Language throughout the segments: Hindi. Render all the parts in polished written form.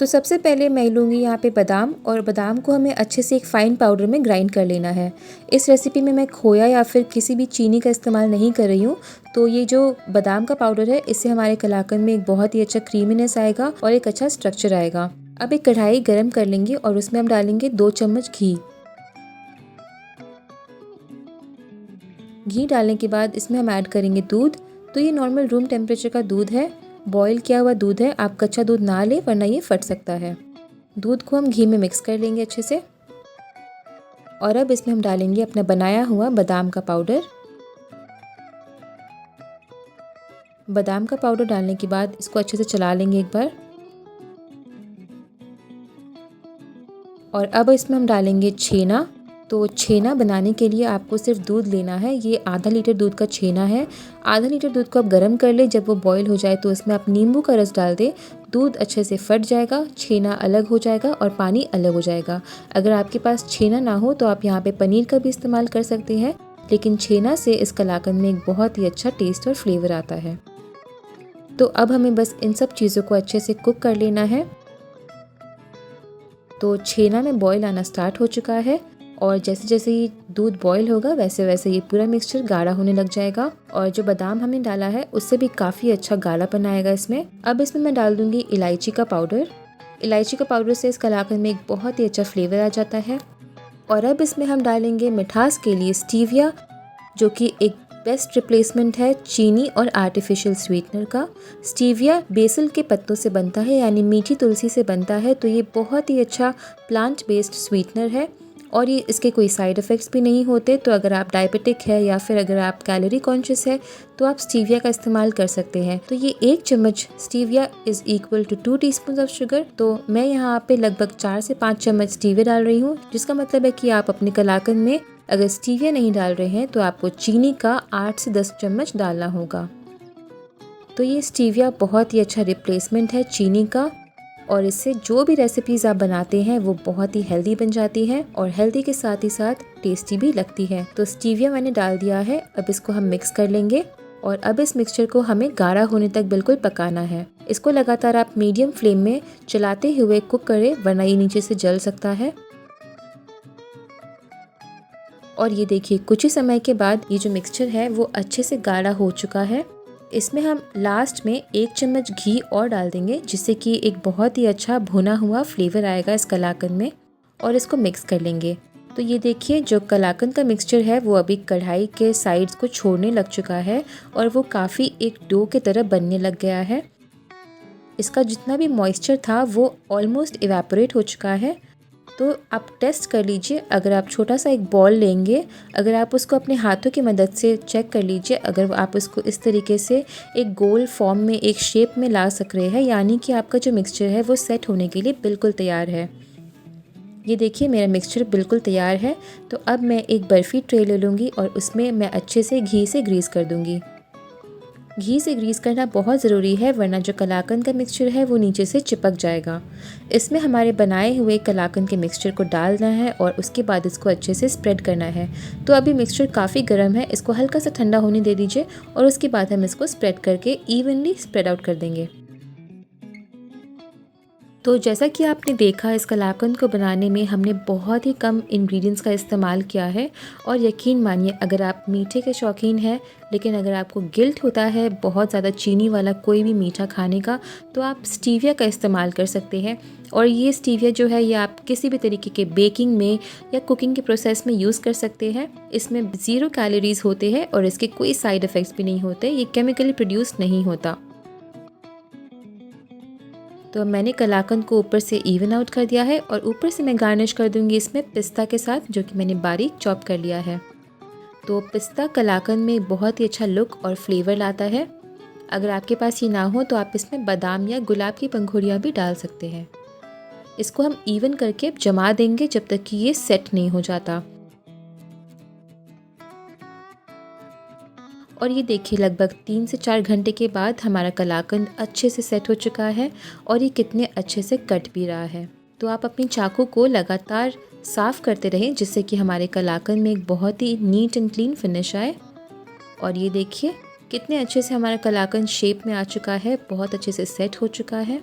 तो सबसे पहले मैं लूँगी यहाँ पे बादाम, और बादाम को हमें अच्छे से एक फ़ाइन पाउडर में ग्राइंड कर लेना है। इस रेसिपी में मैं खोया या फिर किसी भी चीनी का इस्तेमाल नहीं कर रही हूँ। तो ये जो बादाम का पाउडर है, इससे हमारे कलाकंद में एक बहुत ही अच्छा क्रीमीनेस आएगा और एक अच्छा स्ट्रक्चर आएगा। अब एक कढ़ाई गर्म कर लेंगे और उसमें हम डालेंगे 2 चम्मच घी। घी डालने के बाद इसमें हम ऐड करेंगे दूध। तो ये नॉर्मल रूम टेम्परेचर का दूध है, बॉईल किया हुआ दूध है। आप कच्चा दूध ना लें वरना ये फट सकता है। दूध को हम घी में मिक्स कर लेंगे अच्छे से, और अब इसमें हम डालेंगे अपना बनाया हुआ बादाम का पाउडर। बादाम का पाउडर डालने के बाद इसको अच्छे से चला लेंगे एक बार, और अब इसमें हम डालेंगे छेना। तो छेना बनाने के लिए आपको सिर्फ दूध लेना है। ये आधा लीटर दूध का छेना है। आधा लीटर दूध को आप गर्म कर ले, जब वो बॉईल हो जाए तो उसमें आप नींबू का रस डाल दें। दूध अच्छे से फट जाएगा, छेना अलग हो जाएगा और पानी अलग हो जाएगा। अगर आपके पास छेना ना हो तो आप यहाँ पे पनीर का भी इस्तेमाल कर सकते हैं, लेकिन छेना से इस कलाकंद में एक बहुत ही अच्छा टेस्ट और फ्लेवर आता है। तो अब हमें बस इन सब चीज़ों को अच्छे से कुक कर लेना है। तो छेना में बॉईल आना स्टार्ट हो चुका है, और जैसे जैसे ये दूध बॉईल होगा वैसे वैसे ये पूरा मिक्सचर गाढ़ा होने लग जाएगा, और जो बादाम हमने डाला है उससे भी काफ़ी अच्छा गाढ़ापन आएगा इसमें। अब इसमें मैं डाल दूंगी इलायची का पाउडर। इलायची का पाउडर से इस कलाकंद में एक बहुत ही अच्छा फ्लेवर आ जाता है। और अब इसमें हम डालेंगे मिठास के लिए स्टीविया, जो कि एक बेस्ट रिप्लेसमेंट है चीनी और आर्टिफिशियल स्वीटनर का। स्टीविया बेसल के पत्तों से बनता है, यानी मीठी तुलसी से बनता है। तो ये बहुत ही अच्छा प्लांट बेस्ड स्वीटनर है, और ये इसके कोई साइड इफ़ेक्ट्स भी नहीं होते। तो अगर आप डायबिटिक है या फिर अगर आप कैलोरी कॉन्शियस है तो आप स्टीविया का इस्तेमाल कर सकते हैं। तो ये 1 चम्मच stevia is equal to 2 teaspoon of sugar. तो मैं यहाँ पे लगभग 4 से 5 चम्मच स्टीविया डाल रही हूँ, जिसका मतलब है कि आप अपने कलाकंद में अगर स्टीविया नहीं डाल रहे हैं तो आपको चीनी का 8 से 10 चम्मच डालना होगा। तो ये स्टीविया बहुत ही अच्छा रिप्लेसमेंट है चीनी का, और इससे जो भी रेसिपीज़ आप बनाते हैं वो बहुत ही हेल्दी बन जाती है, और हेल्दी के साथ ही साथ टेस्टी भी लगती है। तो स्टीविया मैंने डाल दिया है। अब इसको हम मिक्स कर लेंगे, और अब इस मिक्सचर को हमें गाढ़ा होने तक बिल्कुल पकाना है। इसको लगातार आप मीडियम फ्लेम में चलाते हुए कुक करें, वरना ये नीचे से जल सकता है। और ये देखिए, कुछ ही समय के बाद ये जो मिक्सचर है वो अच्छे से गाढ़ा हो चुका है। इसमें हम लास्ट में 1 चम्मच घी और डाल देंगे, जिससे कि एक बहुत ही अच्छा भुना हुआ फ्लेवर आएगा इस कलाकंद में, और इसको मिक्स कर लेंगे। तो ये देखिए, जो कलाकंद का मिक्सचर है वो अभी कढ़ाई के साइड्स को छोड़ने लग चुका है, और वो काफ़ी एक डो की तरह बनने लग गया है। इसका जितना भी मॉइस्चर था वो ऑलमोस्ट इवेपोरेट हो चुका है। तो आप टेस्ट कर लीजिए। अगर आप छोटा सा एक बॉल लेंगे, अगर आप उसको अपने हाथों की मदद से चेक कर लीजिए, अगर आप उसको इस तरीके से एक गोल फॉर्म में, एक शेप में ला सक रहे हैं, यानी कि आपका जो मिक्सचर है वो सेट होने के लिए बिल्कुल तैयार है। ये देखिए, मेरा मिक्सचर बिल्कुल तैयार है। तो अब मैं एक बर्फ़ी ट्रे ले लूँगी और उसमें मैं अच्छे से घी से ग्रीस कर दूँगी। घी से ग्रीस करना बहुत ज़रूरी है, वरना जो कलाकंद का मिक्सचर है वो नीचे से चिपक जाएगा। इसमें हमारे बनाए हुए कलाकंद के मिक्सचर को डालना है, और उसके बाद इसको अच्छे से स्प्रेड करना है। तो अभी मिक्सचर काफ़ी गर्म है, इसको हल्का सा ठंडा होने दे दीजिए, और उसके बाद हम इसको स्प्रेड करके इवनली स्प्रेड आउट कर देंगे। तो जैसा कि आपने देखा, इस कलाकंद को बनाने में हमने बहुत ही कम इंग्रेडिएंट्स का इस्तेमाल किया है, और यकीन मानिए, अगर आप मीठे के शौकीन हैं लेकिन अगर आपको गिल्ट होता है बहुत ज़्यादा चीनी वाला कोई भी मीठा खाने का, तो आप स्टीविया का इस्तेमाल कर सकते हैं। और ये स्टीविया जो है, ये आप किसी भी तरीके के बेकिंग में या कुकिंग के प्रोसेस में यूज़ कर सकते हैं। इसमें 0 कैलोरीज़ होते हैं, और इसके कोई साइड इफ़ेक्ट्स भी नहीं होते। ये केमिकली प्रोड्यूस नहीं होता। तो मैंने कलाकंद को ऊपर से इवन आउट कर दिया है, और ऊपर से मैं गार्निश कर दूंगी इसमें पिस्ता के साथ, जो कि मैंने बारीक चॉप कर लिया है। तो पिस्ता कलाकंद में बहुत ही अच्छा लुक और फ्लेवर लाता है। अगर आपके पास ये ना हो तो आप इसमें बादाम या गुलाब की पंखुड़ियाँ भी डाल सकते हैं। इसको हम इवन करके जमा देंगे जब तक कि ये सेट नहीं हो जाता। और ये देखिए लगभग 3 से 4 घंटे के बाद हमारा कलाकंद अच्छे से सेट हो चुका है और ये कितने अच्छे से कट भी रहा है। तो आप अपनी चाकू को लगातार साफ़ करते रहें जिससे कि हमारे कलाकंद में एक बहुत ही नीट एंड क्लीन फिनिश आए। और ये देखिए कितने अच्छे से हमारा कलाकंद शेप में आ चुका है, बहुत अच्छे से सेट हो चुका है।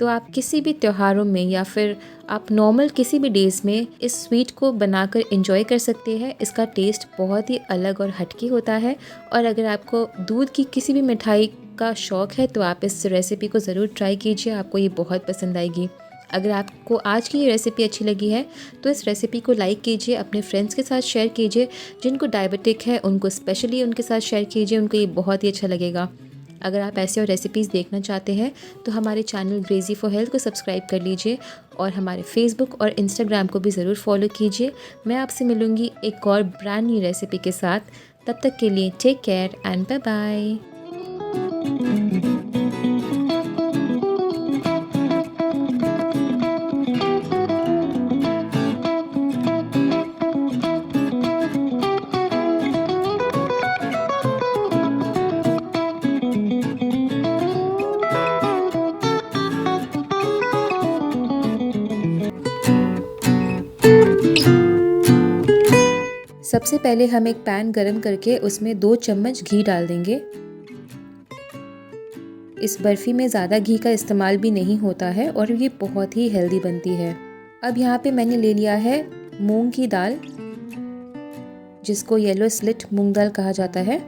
तो आप किसी भी त्योहारों में या फिर आप नॉर्मल किसी भी डेज़ में इस स्वीट को बनाकर एंजॉय कर सकते हैं। इसका टेस्ट बहुत ही अलग और हटके होता है। और अगर आपको दूध की किसी भी मिठाई का शौक़ है तो आप इस रेसिपी को ज़रूर ट्राई कीजिए, आपको ये बहुत पसंद आएगी। अगर आपको आज की ये रेसिपी अच्छी लगी है तो इस रेसिपी को लाइक कीजिए, अपने फ्रेंड्स के साथ शेयर कीजिए। जिनको डायबिटिक है उनको स्पेशली उनके साथ शेयर कीजिए, उनको ये बहुत ही अच्छा लगेगा। अगर आप ऐसे और रेसिपीज़ देखना चाहते हैं तो हमारे चैनल क्रेज़ी फॉर हेल्थ को सब्सक्राइब कर लीजिए और हमारे फेसबुक और इंस्टाग्राम को भी ज़रूर फॉलो कीजिए। मैं आपसे मिलूँगी एक और ब्रांड न्यू रेसिपी के साथ। तब तक के लिए take care and bye bye. सबसे पहले हम एक पैन गरम करके उसमें 2 चम्मच घी डाल देंगे। इस बर्फ़ी में ज़्यादा घी का इस्तेमाल भी नहीं होता है और ये बहुत ही हेल्दी बनती है। अब यहाँ पे मैंने ले लिया है मूंग की दाल, जिसको येलो स्लिट मूंग दाल कहा जाता है।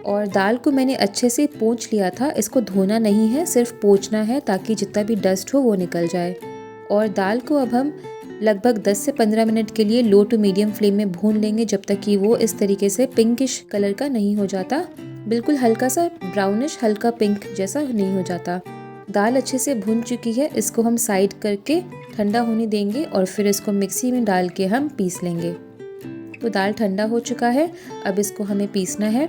और दाल को मैंने अच्छे से पोंछ लिया था। इसको धोना नहीं है, सिर्फ पोंछना है ताकि जितना भी डस्ट हो वो निकल जाए। और दाल को अब हम लगभग 10 से 15 मिनट के लिए लो टू मीडियम फ्लेम में भून लेंगे जब तक कि वो इस तरीके से पिंकिश कलर का नहीं हो जाता, बिल्कुल हल्का सा ब्राउनिश हल्का पिंक जैसा नहीं हो जाता। दाल अच्छे से भून चुकी है, इसको हम साइड करके ठंडा होने देंगे और फिर इसको मिक्सी में डाल के हम पीस लेंगे। तो दाल ठंडा हो चुका है, अब इसको हमें पीसना है।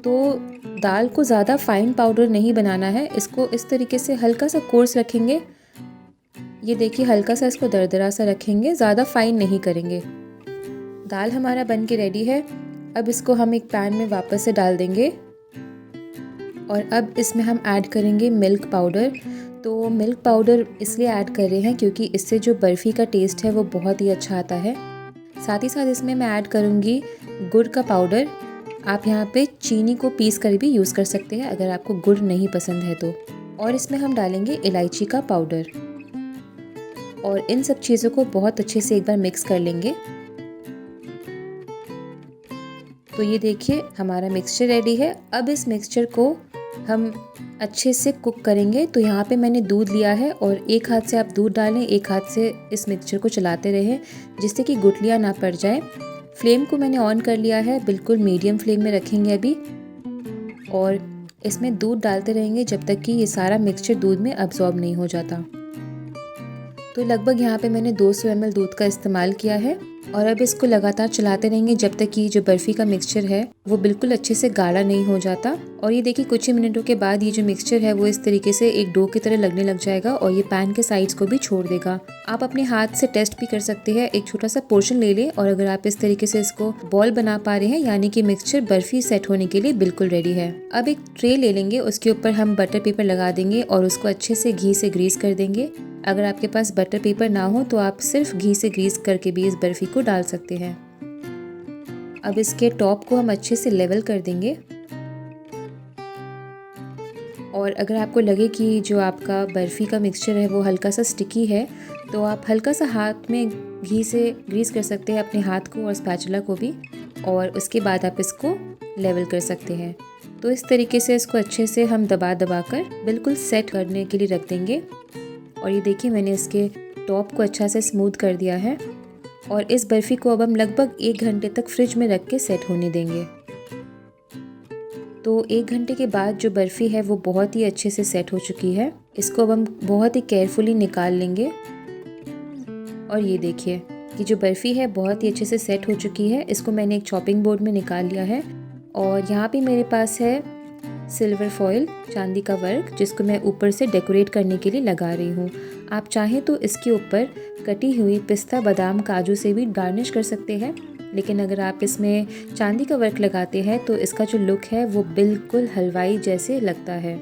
तो दाल को ज़्यादा फाइन पाउडर नहीं बनाना है, इसको इस तरीके से हल्का सा कोर्स रखेंगे। ये देखिए हल्का सा इसको दरदरा सा रखेंगे, ज़्यादा फाइन नहीं करेंगे। दाल हमारा बन के रेडी है। अब इसको हम एक पैन में वापस से डाल देंगे और अब इसमें हम ऐड करेंगे मिल्क पाउडर। तो मिल्क पाउडर इसलिए ऐड कर रहे हैं क्योंकि इससे जो बर्फ़ी का टेस्ट है वो बहुत ही अच्छा आता है। साथ ही साथ इसमें मैं ऐड करूँगी गुड़ का पाउडर। आप यहाँ पे चीनी को पीस कर भी यूज़ कर सकते हैं अगर आपको गुड़ नहीं पसंद है तो। और इसमें हम डालेंगे इलायची का पाउडर और इन सब चीज़ों को बहुत अच्छे से एक बार मिक्स कर लेंगे। तो ये देखिए हमारा मिक्सचर रेडी है। अब इस मिक्सचर को हम अच्छे से कुक करेंगे। तो यहाँ पे मैंने दूध लिया है और एक हाथ से आप दूध डालें, एक हाथ से इस मिक्सचर को चलाते रहें जिससे कि गुठलियाँ ना पड़ जाए। फ्लेम को मैंने ऑन कर लिया है, बिल्कुल मीडियम फ्लेम में रखेंगे अभी और इसमें दूध डालते रहेंगे जब तक कि ये सारा मिक्सचर दूध में अब्जॉर्ब नहीं हो जाता। तो लगभग यहाँ पे मैंने 200 ml दूध का इस्तेमाल किया है और अब इसको लगातार चलाते रहेंगे जब तक कि जो बर्फ़ी का मिक्सचर है वो बिल्कुल अच्छे से गाढ़ा नहीं हो जाता। और ये देखिए कुछ ही मिनटों के बाद ये जो मिक्सचर है वो इस तरीके से एक डो की तरह लगने लग जाएगा और ये पैन के साइड्स को भी छोड़ देगा। आप अपने हाथ से टेस्ट भी कर सकते हैं, एक छोटा सा पोर्शन ले लें और अगर आप इस तरीके से इसको बॉल बना पा रहे हैं यानी कि मिक्सचर बर्फ़ी सेट होने के लिए बिल्कुल रेडी है। अब एक ट्रे ले लेंगे, उसके ऊपर हम बटर पेपर लगा देंगे और उसको अच्छे से घी से ग्रीस कर देंगे। अगर आपके पास बटर पेपर ना हो तो आप सिर्फ घी से ग्रीस करके भी इस बर्फ़ी को डाल सकते हैं। अब इसके टॉप को हम अच्छे से लेवल कर देंगे और अगर आपको लगे कि जो आपका बर्फ़ी का मिक्सचर है वो हल्का सा स्टिकी है तो आप हल्का सा हाथ में घी से ग्रीस कर सकते हैं अपने हाथ को और स्पैचुला को भी, और उसके बाद आप इसको लेवल कर सकते हैं। तो इस तरीके से इसको अच्छे से हम दबा दबा कर बिल्कुल सेट करने के लिए रख देंगे। और ये देखिए मैंने इसके टॉप को अच्छा से स्मूथ कर दिया है और इस बर्फ़ी को अब हम लगभग 1 घंटे तक फ्रिज में रख के सेट होने देंगे। तो 1 घंटे के बाद जो बर्फ़ी है वो बहुत ही अच्छे से सेट हो चुकी है। इसको अब हम बहुत ही केयरफुली निकाल लेंगे और ये देखिए कि जो बर्फ़ी है बहुत ही अच्छे से सेट हो चुकी है। इसको मैंने एक चॉपिंग बोर्ड में निकाल लिया है और यहाँ पे मेरे पास है सिल्वर फॉइल, चांदी का वर्क, जिसको मैं ऊपर से डेकोरेट करने के लिए लगा रही हूँ। आप चाहें तो इसके ऊपर कटी हुई पिस्ता, बादाम, काजू से भी गार्निश कर सकते हैं, लेकिन अगर आप इसमें चांदी का वर्क लगाते हैं तो इसका जो लुक है वो बिल्कुल हलवाई जैसे लगता है।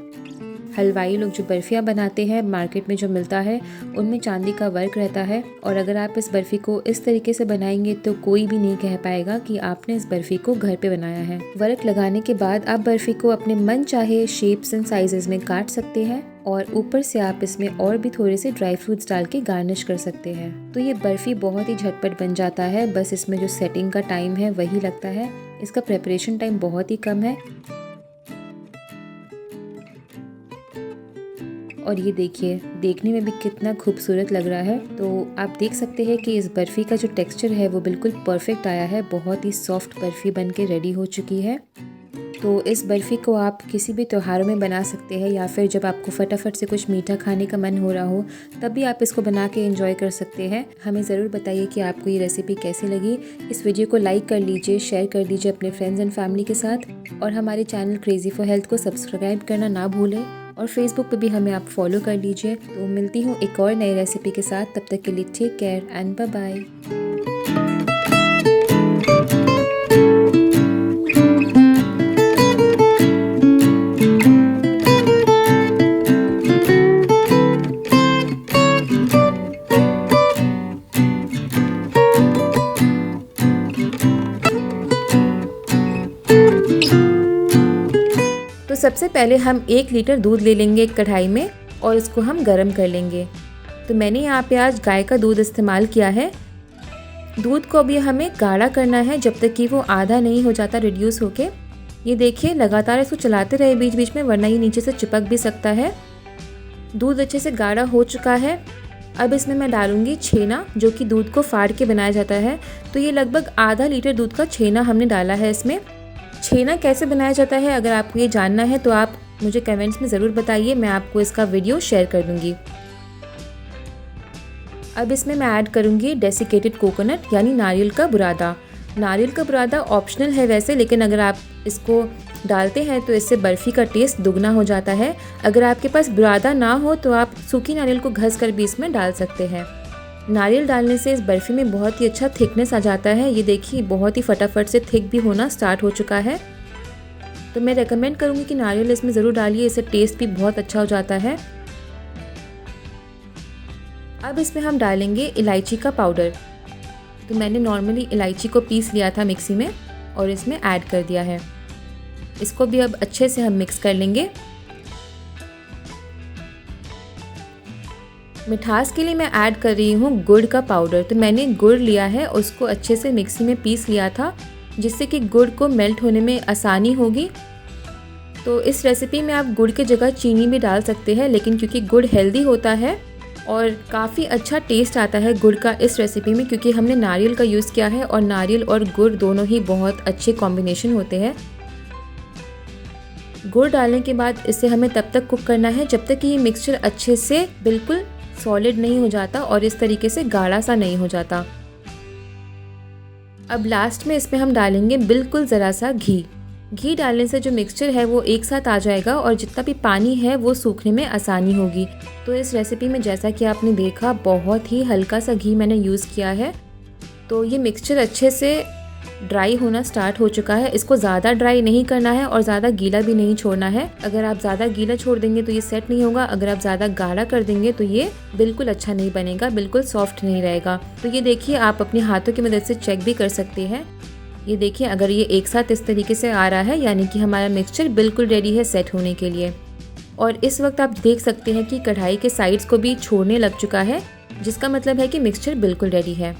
हलवाई लोग जो बर्फ़ियाँ बनाते हैं मार्केट में जो मिलता है उनमें चांदी का वर्क रहता है, और अगर आप इस बर्फ़ी को इस तरीके से बनाएंगे तो कोई भी नहीं कह पाएगा कि आपने इस बर्फ़ी को घर पे बनाया है। वर्क लगाने के बाद आप बर्फ़ी को अपने मन चाहे शेप्स एंड साइजेस में काट सकते हैं, और ऊपर से आप इसमें और भी थोड़े से ड्राई फ्रूट्स डाल के गार्निश कर सकते हैं। तो ये बर्फ़ी बहुत ही झटपट बन जाता है, बस इसमें जो सेटिंग का टाइम है वही लगता है। इसका प्रेपरेशन टाइम बहुत ही कम है। और ये देखिए, देखने में भी कितना खूबसूरत लग रहा है। तो आप देख सकते हैं कि इस बर्फ़ी का जो टेक्सचर है वो बिल्कुल परफेक्ट आया है। बहुत ही सॉफ्ट बर्फ़ी बन के रेडी हो चुकी है। तो इस बर्फ़ी को आप किसी भी त्योहारों में बना सकते हैं, या फिर जब आपको फटाफट से कुछ मीठा खाने का मन हो रहा हो तब भी आप इसको बना के एंजॉय कर सकते हैं। हमें ज़रूर बताइए कि आपको ये रेसिपी कैसी लगी। इस वीडियो को लाइक कर लीजिए, शेयर कर दीजिए अपने फ्रेंड्स एंड फैमिली के साथ, और हमारे चैनल क्रेजी फॉर हेल्थ को सब्सक्राइब करना ना भूलें, और फेसबुक पे भी हमें आप फॉलो कर लीजिए। तो मिलती हूँ एक और नई रेसिपी के साथ, तब तक के लिए take care and bye bye. तो सबसे पहले हम 1 लीटर दूध ले लेंगे एक कढ़ाई में, और इसको हम गर्म कर लेंगे। तो मैंने यहाँ पे आज गाय का दूध इस्तेमाल किया है। दूध को अभी हमें गाढ़ा करना है जब तक कि वो आधा नहीं हो जाता रिड्यूस होके। ये देखिए, लगातार इसको चलाते रहे बीच बीच में, वरना ये नीचे से चिपक भी सकता है। दूध अच्छे से गाढ़ा हो चुका है। अब इसमें मैं डालूंगी छेना, जो कि दूध को फाड़ के बनाया जाता है। तो ये लगभग आधा लीटर दूध का छेना हमने डाला है इसमें। छेना कैसे बनाया जाता है, अगर आपको ये जानना है तो आप मुझे कमेंट्स में ज़रूर बताइए, मैं आपको इसका वीडियो शेयर कर दूंगी। अब इसमें मैं ऐड करूंगी डेसिकेटेड कोकोनट, यानी नारियल का बुरादा। नारियल का बुरादा ऑप्शनल है वैसे, लेकिन अगर आप इसको डालते हैं तो इससे बर्फ़ी का टेस्ट दुगना हो जाता है। अगर आपके पास बुरादा ना हो तो आप सूखी नारियल को घस कर भी इसमें डाल सकते हैं। नारियल डालने से इस बर्फ़ी में बहुत ही अच्छा थिकनेस आ जाता है। ये देखिए, बहुत ही फटाफट से थिक भी होना स्टार्ट हो चुका है। तो मैं रेकमेंड करूँगी कि नारियल इसमें ज़रूर डालिए, इससे टेस्ट भी बहुत अच्छा हो जाता है। अब इसमें हम डालेंगे इलायची का पाउडर। तो मैंने नॉर्मली इलायची को पीस लिया था मिक्सी में और इसमें ऐड कर दिया है। इसको भी अब अच्छे से हम मिक्स कर लेंगे। मिठास के लिए मैं ऐड कर रही हूँ गुड़ का पाउडर। तो मैंने गुड़ लिया है, उसको अच्छे से मिक्सी में पीस लिया था, जिससे कि गुड़ को मेल्ट होने में आसानी होगी। तो इस रेसिपी में आप गुड़ की जगह चीनी भी डाल सकते हैं, लेकिन क्योंकि गुड़ हेल्दी होता है और काफ़ी अच्छा टेस्ट आता है गुड़ का इस रेसिपी में, क्योंकि हमने नारियल का यूज़ किया है और नारियल और गुड़ दोनों ही बहुत अच्छे कॉम्बिनेशन होते हैं। गुड़ डालने के बाद इसे हमें तब तक कुक करना है जब तक कि ये मिक्सचर अच्छे से बिल्कुल सॉलिड नहीं हो जाता और इस तरीके से गाढ़ा सा नहीं हो जाता। अब लास्ट में इसमें हम डालेंगे बिल्कुल ज़रा सा घी। घी डालने से जो मिक्सचर है वो एक साथ आ जाएगा और जितना भी पानी है वो सूखने में आसानी होगी। तो इस रेसिपी में जैसा कि आपने देखा, बहुत ही हल्का सा घी मैंने यूज़ किया है। तो ये मिक्सचर अच्छे से ड्राई होना स्टार्ट हो चुका है। इसको ज़्यादा ड्राई नहीं करना है और ज़्यादा गीला भी नहीं छोड़ना है। अगर आप ज़्यादा गीला छोड़ देंगे तो ये सेट नहीं होगा, अगर आप ज़्यादा गाढ़ा कर देंगे तो ये बिल्कुल अच्छा नहीं बनेगा, बिल्कुल सॉफ्ट नहीं रहेगा। तो ये देखिए, आप अपने हाथों की मदद से चेक भी कर सकते हैं। ये देखिए, अगर ये एक साथ इस तरीके से आ रहा है, यानी कि हमारा मिक्सचर बिल्कुल रेडी है सेट होने के लिए। और इस वक्त आप देख सकते हैं कि कढ़ाई के साइड्स को भी छोड़ने लग चुका है, जिसका मतलब है कि मिक्सचर बिल्कुल रेडी है।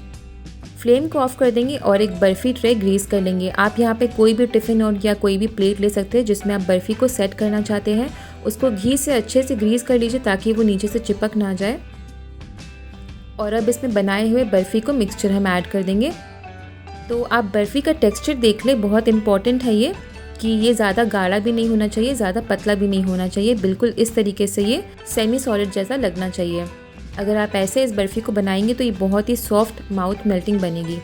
फ्लेम को ऑफ कर देंगे और एक बर्फ़ी ट्रे ग्रीस कर लेंगे। आप यहाँ पे कोई भी टिफ़िन और या कोई भी प्लेट ले सकते हैं जिसमें आप बर्फ़ी को सेट करना चाहते हैं। उसको घी से अच्छे से ग्रीस कर लीजिए ताकि वो नीचे से चिपक ना जाए। और अब इसमें बनाए हुए बर्फ़ी को मिक्सचर हम ऐड कर देंगे। तो आप बर्फ़ी का टेक्सचर देख लें, बहुत इंपॉर्टेंट है ये कि ये ज़्यादा गाढ़ा भी नहीं होना चाहिए, ज़्यादा पतला भी नहीं होना चाहिए। बिल्कुल इस तरीके से ये सेमी सॉलिड जैसा लगना चाहिए। अगर आप ऐसे इस बर्फ़ी को बनाएंगे तो ये बहुत ही सॉफ्ट माउथ मेल्टिंग बनेगी।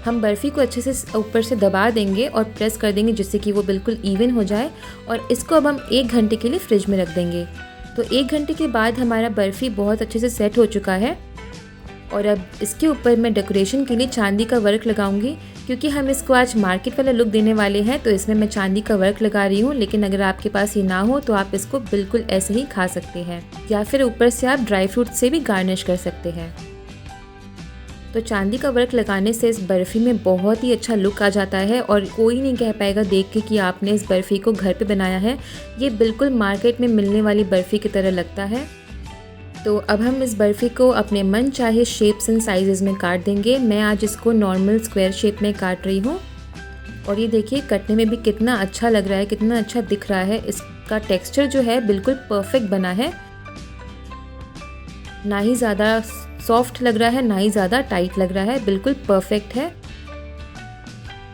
हम बर्फ़ी को अच्छे से ऊपर से दबा देंगे और प्रेस कर देंगे जिससे कि वो बिल्कुल इवन हो जाए। और इसको अब हम 1 घंटे के लिए फ्रिज में रख देंगे। तो 1 घंटे के बाद हमारा बर्फ़ी बहुत अच्छे से सेट हो चुका है। और अब इसके ऊपर मैं डेकोरेशन के लिए चांदी का वर्क लगाऊंगी, क्योंकि हम इसको आज मार्केट वाला लुक देने वाले हैं, तो इसमें मैं चांदी का वर्क लगा रही हूँ। लेकिन अगर आपके पास ये ना हो तो आप इसको बिल्कुल ऐसे ही खा सकते हैं, या फिर ऊपर से आप ड्राई फ्रूट से भी गार्निश कर सकते हैं। तो चांदी का वर्क लगाने से इस बर्फ़ी में बहुत ही अच्छा लुक आ जाता है और कोई नहीं कह पाएगा देख के कि आपने इस बर्फ़ी को घर पे बनाया है। ये बिल्कुल मार्केट में मिलने वाली बर्फ़ी की तरह लगता है। तो अब हम इस बर्फ़ी को अपने मन चाहे शेप्स एंड साइजेस में काट देंगे। मैं आज इसको नॉर्मल स्क्वायर शेप में काट रही हूँ और ये देखिए कटने में भी कितना अच्छा लग रहा है, कितना अच्छा दिख रहा है। इसका टेक्सचर जो है बिल्कुल परफेक्ट बना है, ना ही ज़्यादा सॉफ्ट लग रहा है ना ही ज़्यादा टाइट लग रहा है, बिल्कुल परफेक्ट है।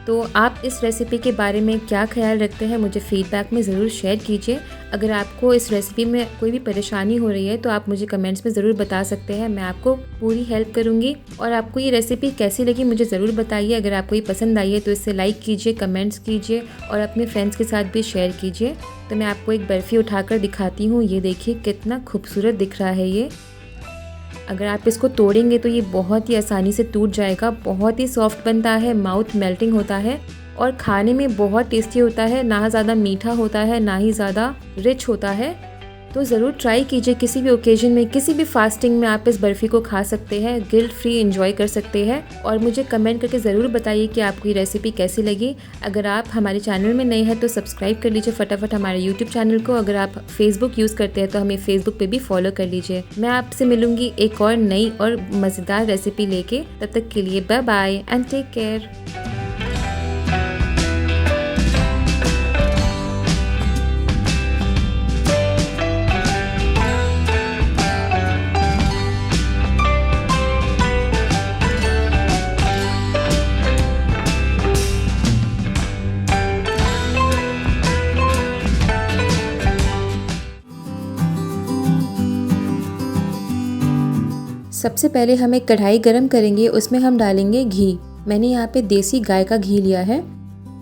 तो आप इस रेसिपी के बारे में क्या ख्याल रखते हैं मुझे फीडबैक में ज़रूर शेयर कीजिए। अगर आपको इस रेसिपी में कोई भी परेशानी हो रही है तो आप मुझे कमेंट्स में ज़रूर बता सकते हैं, मैं आपको पूरी हेल्प करूँगी। और आपको ये रेसिपी कैसी लगी मुझे ज़रूर बताइए। अगर आपको ये पसंद आई है तो इसे लाइक कीजिए, कमेंट्स कीजिए और अपने फ्रेंड्स के साथ भी शेयर कीजिए। तो मैं आपको एक बर्फ़ी उठाकर दिखाती हूँ। ये देखिए कितना खूबसूरत दिख रहा है ये। अगर आप इसको तोड़ेंगे तो ये बहुत ही आसानी से टूट जाएगा। बहुत ही सॉफ्ट बनता है, माउथ मेल्टिंग होता है और खाने में बहुत टेस्टी होता है। ना ज़्यादा मीठा होता है ना ही ज़्यादा रिच होता है। तो ज़रूर ट्राई कीजिए, किसी भी ओकेजन में, किसी भी फास्टिंग में आप इस बर्फ़ी को खा सकते हैं, गिल्ट फ्री एंजॉय कर सकते हैं। और मुझे कमेंट करके ज़रूर बताइए कि आपको ये रेसिपी कैसी लगी। अगर आप हमारे चैनल में नए हैं तो सब्सक्राइब कर लीजिए फटाफट हमारे यूट्यूब चैनल को। अगर आप फेसबुक यूज़ करते हैं तो हमें फेसबुक पे भी फॉलो कर लीजिए। मैं आपसे मिलूंगी एक और नई और मज़ेदार रेसिपी लेके। तब तक के लिए bye bye and take care. सबसे पहले हम एक कढ़ाई गरम करेंगे, उसमें हम डालेंगे घी। मैंने यहाँ पे देसी गाय का घी लिया है।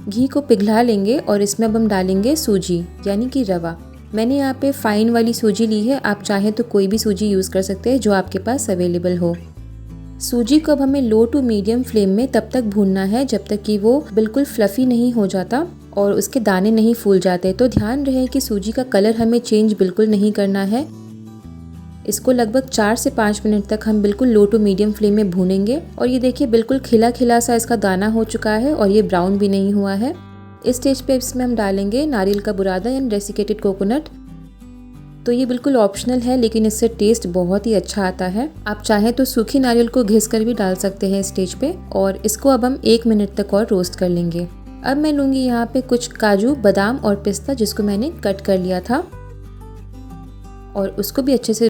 घी को पिघला लेंगे और इसमें अब हम डालेंगे सूजी यानी कि रवा। मैंने यहाँ पे फाइन वाली सूजी ली है, आप चाहें तो कोई भी सूजी यूज़ कर सकते हैं जो आपके पास अवेलेबल हो। सूजी को अब हमें लो टू मीडियम फ्लेम में तब तक भूनना है जब तक कि वो बिल्कुल फ्लफ़ी नहीं हो जाता और उसके दाने नहीं फूल जाते। तो ध्यान रहे कि सूजी का कलर हमें चेंज बिल्कुल नहीं करना है। इसको लगभग 4 से 5 मिनट तक हम बिल्कुल लो टू मीडियम फ्लेम में भूनेंगे। और ये देखिए बिल्कुल खिला खिला सा इसका दाना हो चुका है और ये ब्राउन भी नहीं हुआ है। इस स्टेज पे इसमें हम डालेंगे नारियल का बुरादा यानी डेसिकेटेड कोकोनट। तो ये बिल्कुल ऑप्शनल है लेकिन इससे टेस्ट बहुत ही अच्छा आता है। आप चाहें तो सूखी नारियल को घिस कर भी डाल सकते हैं इस स्टेज पे। और इसको अब हम 1 मिनट तक और रोस्ट कर लेंगे। अब मैं लूँगी यहाँ पे कुछ काजू, बादाम और पिस्ता जिसको मैंने कट कर लिया था और उसको भी अच्छे से